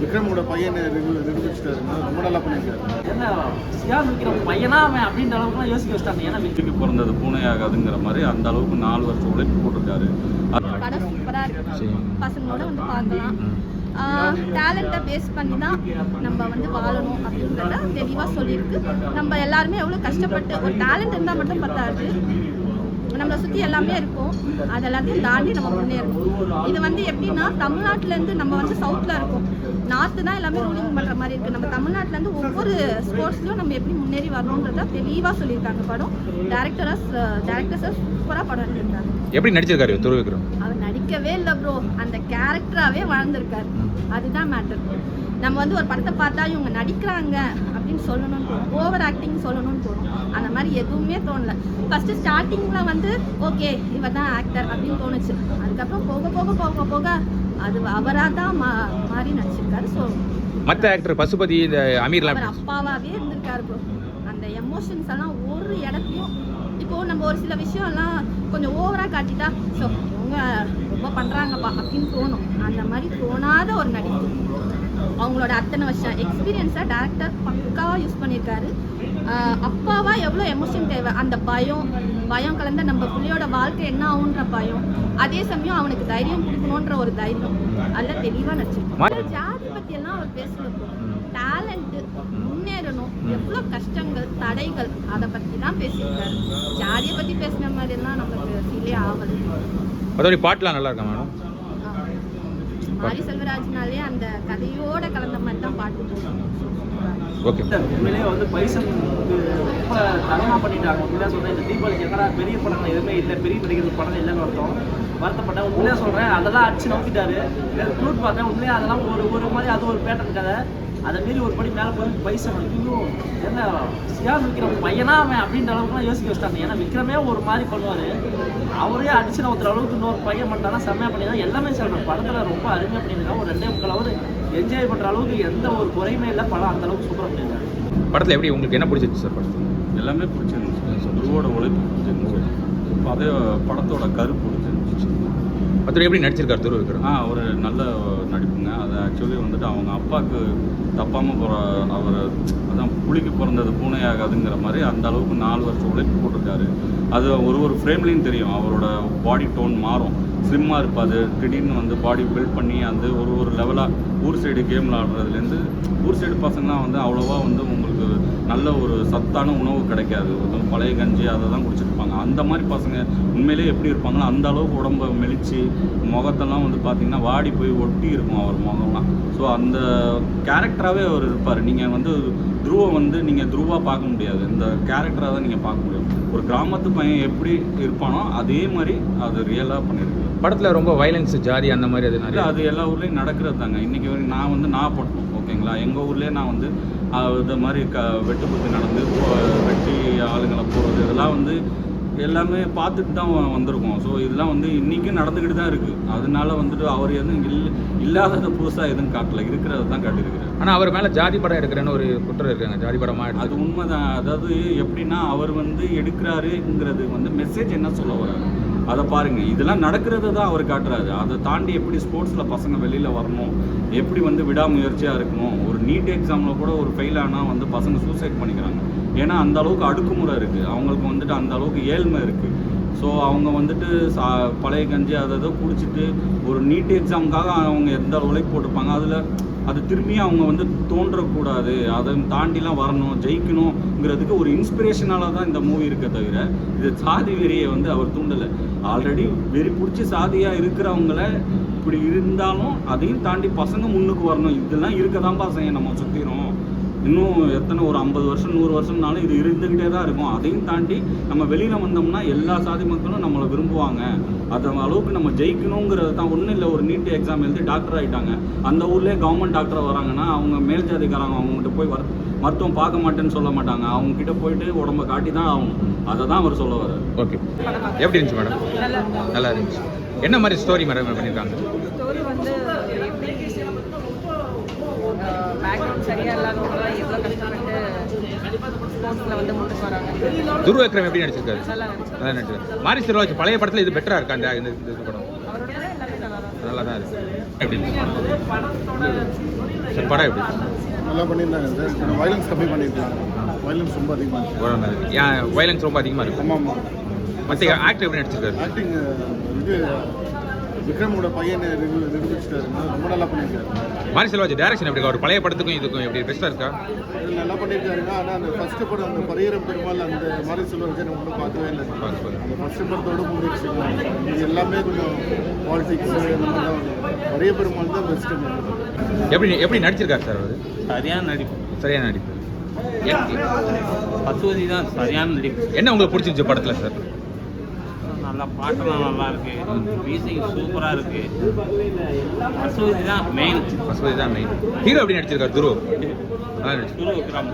விக்ரமோட பையனை நிரூபிச்சிட்டாருங்க, ரொம்ப நல்லா பண்ணியிருக்காரு. என்ன சியான் விக்ரம் பையனா அவன் அப்படின்ற அளவுக்குலாம் யோசிக்க வச்சிட்டாங்க. ஏன்னா வீட்டுக்கு பிறந்தது பூனை ஆகாதுங்கிற மாதிரி அந்த அளவுக்கு 4 வருஷம் உழைப்பு போட்டிருக்காரு. படம் சூப்பராக இருக்கு, பசங்களோட வந்து பார்க்கலாம். டேலண்ட்டை பேஸ் பண்ணி தான் நம்ம வந்து வாழணும் அப்படின்றத தெளிவாக சொல்லியிருக்கு. நம்ம எல்லாருமே எவ்வளோ கஷ்டப்பட்டு ஒரு டேலண்ட் இருந்தால் மட்டும் பத்தாது, நம்மளை சுற்றி எல்லாமே இருக்கும், அது எல்லாத்தையும் தாண்டி நம்ம முன்னேறணும். இது வந்து எப்படின்னா தமிழ்நாட்டிலேருந்து நம்ம வந்து சவுத்தில் இருக்கோம், நார்த்து தான் எல்லாமே ரூலிங் பண்ணுற மாதிரி இருக்குது. நம்ம தமிழ்நாட்டிலேருந்து ஒவ்வொரு ஸ்போர்ட்ஸ்லையும் நம்ம எப்படி முன்னேறி வரணுன்றத தெளிவாக சொல்லியிருக்காங்க. படம் டேரக்டர்ஸை சூப்பராக படம் எடுத்திருக்காங்க. எப்படி நடிச்சிருக்காரு துருவ விக்ரம்? அவர் நடிக்கவே இல்லை ப்ரோ, அந்த கேரக்டராகவே வாழ்ந்திருக்காரு, அதுதான் மேட்டர். நம்ம வந்து ஒரு படத்தை பார்த்தா இவங்க நடிக்கிறாங்க அப்படின்னு சொல்லணும்னு தோணும், ஓவர் ஆக்டிங் சொல்லணும்னு தோணும். அந்த மாதிரி எதுவுமே தோணலை. ஃபஸ்ட்டு ஸ்டார்டிங்கில் வந்து ஓகே இவர் தான் ஆக்டர் அப்படின்னு தோணுச்சு. அதுக்கப்புறம் போக போக போக போக அது அவராக தான் மாறி நடிச்சிருக்காரு. ஸோ மற்ற ஆக்டர் பசுபதி, இந்த அமீர்லாம் அவர் அப்பாவாகவே இருந்திருக்காரு ப்ரோ. அந்த எமோஷன்ஸ் எல்லாம் ஒரு இடத்துலையும் இப்போது நம்ம ஒரு சில விஷயம்லாம் கொஞ்சம் ஓவராக காட்டிட்டா ஸோ இவங்க ரொம்ப பண்ணுறாங்கப்பா அப்படின்னு தோணும். அந்த மாதிரி தோணாத ஒரு நடிப்பு. அவங்களோட அத்தனை வருஷம் எக்ஸ்பீரியன்ஸை டேரக்டர் பக்காவாக யூஸ் பண்ணியிருக்காரு. அப்பாவா எவ்வளோ எமோஷன் தேவை, அந்த பயம் கலந்த நம்ம பிள்ளையோட வாழ்க்கை என்ன ஆகுன்ற பயம், அதே சமயம் அவனுக்கு தைரியம் கொடுக்கணுன்ற ஒரு தைரியம், அதில் தெளிவாக நடிச்சிருக்கோம். ஜாதி பற்றியெல்லாம் அவர் பேசல, டேலண்ட்டு, முன்னேறணும், எவ்வளோ கஷ்டங்கள் தடைகள் அதை பற்றி தான் பேசியிருக்காரு. ஜாதியை பற்றி பேசின மாதிரிலாம் நமக்கு ஃபீலே ஆகலை. அதோட பாட்டுலாம் நல்லா இருக்கா மேடம்? மாரி செல்வராஜ்னாலே அந்த கதையோட கலந்த மாதிரி தான் பாட்டு போகும். ஓகே, உண்மையிலேயே வந்து பைசனுக்கு ரொம்ப தரமாக பண்ணிட்டாங்க. உண்மையாக சொல்கிறேன், இந்த தீபாவளிக்கு எங்கடா பெரிய படங்கள் எதுவுமே இல்லை, பெரிய நடிகர்கள் படம் இல்லைன்னு வருத்தப்பட்டேன். உண்மையாக சொல்கிறேன், அதெல்லாம் அடிச்சு நோக்கிட்டாரு. ஃப்ளூட் பார்த்தேன், உண்மையாக அதெல்லாம் ஒரு மாதிரி அது ஒரு பேட்டர்ன் கதை. அதை மீறி ஒரு படி மேலே போய் பைசன் இன்னும் என்ன சியான் விக்ரம் பையனா அவன் அப்படின்ற அளவுக்குலாம் யோசிக்க வச்சிட்டாங்க. ஏன்னா விக்ரமே ஒரு மாதிரி பண்ணுவார், அவரே அடிச்சு நோக்கிற அளவுக்கு இன்னொரு பையன் பண்ணிட்டானா செம்மையாக பண்ணிதான். எல்லாமே சொல்கிறேன், படத்தில் ரொம்ப அருமையாக பண்ணியிருக்காங்க. ஒரு 2.25 hour என்ஜாய் பண்ணுற அளவுக்கு எந்த ஒரு குறையுமே இல்லை. படம் அந்த அளவுக்கு சூப்பராக பண்ணியிருக்காங்க. படத்தில் எப்படி உங்களுக்கு என்ன பிடிச்சிருச்சு சார்? படத்தில் எல்லாமே பிடிச்சிருந்துச்சு. துருவோட உழைப்பு பிடிச்சிருந்துச்சு, அதே படத்தோட கரு பிடிச்சிருந்துச்சு. மற்றபடி எப்படி நடிச்சிருக்காரு துருவ விக்ரம்? ஒரு நல்ல நடிப்புங்க. அது ஆக்சுவலி வந்துட்டு அவங்க அப்பாவுக்கு தப்பாமல் போகிற அவர் அதான் புலிக்கு பிறந்தது பூனை ஆகாதுங்கிற மாதிரி அந்த அளவுக்கு 4 வருஷம் உழைப்பு போட்டிருக்காரு. அது ஒரு ஃப்ரேம்லேயும் தெரியும். அவரோட பாடி டோன் மாறும், ஸ்லிம்மாக இருப்பாது, திடீர்னு வந்து பாடி பில்ட் பண்ணி அந்த ஒரு லெவலாக ஊர் சைடு கேம் விளாடுறதுலேருந்து ஊர் சைடு பசங்களாம் வந்து அவ்வளோவா வந்து உங்களுக்கு நல்ல ஒரு சத்தான உணவு கிடைக்காது, பழைய கஞ்சி அதை தான் குடிச்சிருப்பாங்க. அந்த மாதிரி பசங்க உண்மையிலேயே எப்படி இருப்பாங்களோ அந்த அளவுக்கு உடம்பை மெலிச்சு முகத்தெல்லாம் வந்து பார்த்திங்கன்னா வாடி போய் ஒட்டி இருக்கும் அவர் முகம்லாம். ஸோ அந்த கேரக்டராகவே அவர் இருப்பார். நீங்கள் வந்து துருவ வந்து நீங்கள் துருவாக பார்க்க முடியாது, இந்த கேரக்டராக தான் நீங்கள் பார்க்க முடியும். ஒரு கிராமத்து பையன் எப்படி இருப்பானோ அதே மாதிரி அது ரியலாக பண்ணியிருக்கு. படத்தில் ரொம்ப வயலன்ஸ், ஜாதி அந்த மாதிரி அது நிறைய அது எல்லா ஊர்லேயும் நடக்கிறது தாங்க. இன்றைக்கி வரைக்கும் நான் வந்து பட்டோம் ஓகேங்களா, எங்கள் ஊர்லேயே நான் வந்து இது மாதிரி வெட்டுக்குத்து நடந்து வெட்டி ஆளுங்களை போகிறது இதெல்லாம் வந்து எல்லாமே பார்த்துட்டு தான் வந்திருக்கோம். ஸோ இதெல்லாம் வந்து இன்றைக்கும் நடந்துக்கிட்டு தான் இருக்குது. அதனால வந்துட்டு அவர் எதுவும் இல்லாததை புதுசாக எதுவும் காட்டல, இருக்கிறத தான் காட்டியிருக்கிறார். ஆனால் அவர் மேலே ஜாதி படம் எடுக்கிறேன்னு ஒரு குற்றம் இருக்காங்க, ஜாதி படமாக. அது உண்மை தான். அதாவது எப்படின்னா அவர் வந்து எடுக்கிறாருங்கிறது வந்து மெசேஜ் என்ன சொல்ல வர்றாரு அதை பாருங்கள். இதெல்லாம் நடக்கிறது தான் அவர் காட்டுறாரு. அதை தாண்டி எப்படி ஸ்போர்ட்ஸில் பசங்க வெளியில் வரணும், எப்படி வந்து விடாமுயற்சியாக இருக்கணும். ஒரு நீட் எக்ஸாமில் கூட ஒரு ஃபெயில் ஆனால் வந்து பசங்க சூசைட் பண்ணிக்கிறாங்க. ஏன்னா அந்த அளவுக்கு அடுக்குமுறை இருக்குது, அவங்களுக்கு வந்துட்டு அந்த அளவுக்கு ஏழ்மை இருக்குது. ஸோ அவங்க வந்துட்டு பழைய கஞ்சி அதை குடிச்சிட்டு ஒரு நீட் எக்ஸாமுக்காக அவங்க எந்த உழைப்பு போட்டிருப்பாங்க, அதில் அது திரும்பி அவங்க வந்து தோன்றக்கூடாது, அதை தாண்டிலாம் வரணும், ஜெயிக்கணுங்கிறதுக்கு ஒரு இன்ஸ்பிரேஷனால தான் இந்த மூவி இருக்க தவிர இது சாதி வெறியை வந்து அவர் தூண்டலை. ஆல்ரெடி வெறி பிடிச்சி சாதியாக இருக்கிறவங்கள இப்படி இருந்தாலும் அதையும் தாண்டி பசங்க முன்னுக்கு வரணும். இதெல்லாம் இருக்க தான் பசங்க நம்ம சுற்றிடும். இன்னும் எத்தனை ஒரு 50 வருஷம் 100 வருஷம்னாலும் இது இருந்துக்கிட்டே தான் இருக்கும். அதையும் தாண்டி நம்ம வெளியில் வந்தோம்னா எல்லா சாதி மக்களும் நம்மளை விரும்புவாங்க. அது அளவுக்கு நம்ம ஜெயிக்கணுங்கிறது தான். ஒன்றும் இல்லை, ஒரு நீட் எக்ஸாம் எழுதி டாக்டர் ஆகிட்டாங்க, அந்த ஊர்லேயே கவர்மெண்ட் டாக்டர் வராங்கன்னா அவங்க மேல் ஜாதிக்காரங்க அவங்ககிட்ட போய் மருத்துவம் பார்க்க மாட்டேன்னு சொல்ல மாட்டாங்க, அவங்ககிட்ட போயிட்டு உடம்பை காட்டி தான் ஆகணும். அதை தான் அவர் சொல்ல வர்றாரு. ஓகே, எப்படி இருந்துச்சு மேடம்? நல்லா இருந்துச்சு. என்ன மாதிரி ஸ்டோரி மேடம் பண்ணியிருக்காங்க? ஸ்டோரி வந்து பேக்ரவுண்ட் சரியாக இல்லாதவங்களாம் எவ்வளோ கஷ்டப்பட்டு ஸ்போர்ட்ஸில் வந்து முன்னுக்கு வராங்க. துருவ விக்ரம் எப்படி நடிச்சிருக்காரு? நல்லா நடிச்சிருக்காரு. மாரி செல்வராஜ் பழைய படத்தில் இது பெட்டராக இருக்கா? இந்த படம் அவரோட எல்லாமே நல்லா தான் இருக்கு. எப்படி படத்தோட சார் படம் எப்படி நல்லா பண்ணியிருந்தாங்க சார். கொஞ்சம் வயலன்ஸ் கம்மி பண்ணியிருக்காங்க. வயலன்ஸ் ரொம்ப அதிகமாக இருக்கு. படம் நல்லா இருக்கு. ஏன் வயலன்ஸ் ரொம்ப அதிகமாக இருக்கும்? ஆமாம் ஆமாம். மற்ற ஆக்டர் எப்படி நடிச்சிருக்காரு? ஆக்டிங் இது விக்ரமோட பையனை நிரூபிச்சிட்டாருங்க. ரொம்ப நல்லா பண்ணியிருக்காரு. மாரி செல்வராஜ் டைரக்ஷன் எப்படி இருக்கு? அவர் பழைய படத்துக்கும் இதுக்கும் எப்படி பெஸ்ட்டாக இருக்கா? இது நல்லா பண்ணியிருக்காருங்க. ஆனால் அந்த ஃபர்ஸ்ட் படம் அந்த பரியரம் பெருமாள் அந்த மாதிரி செல்வராஜை நம்ம ஒன்றும் பார்க்கவே இல்லை. அந்த ஃபர்ஸ்ட் படத்தோட முடிச்சு இது எல்லாமே கொஞ்சம் பாலிடிக்ஸ் இந்த மாதிரி தான். பரிய பெருமாள் தான் பெஸ்ட்டு. எப்படி நடிச்சிருக்காரு சார் அவர்? சரியான நடிப்பு. சரியான நடிப்பு. பசுவதி தான் சரியான நடிப்பு. என்ன உங்களுக்கு பிடிச்சிருந்துச்சு படத்தில் சார்? நல்லா பாட்டெல்லாம் நல்லா இருக்கு, மியூசிக் சூப்பராக இருக்கு. பசுவதி தான் மெயின். பசுபதி தான் மெயின். ஹீரோ எப்படி நடிச்சிருக்காரு? துருவ் நல்லா நடிச்சு. விக்ரம்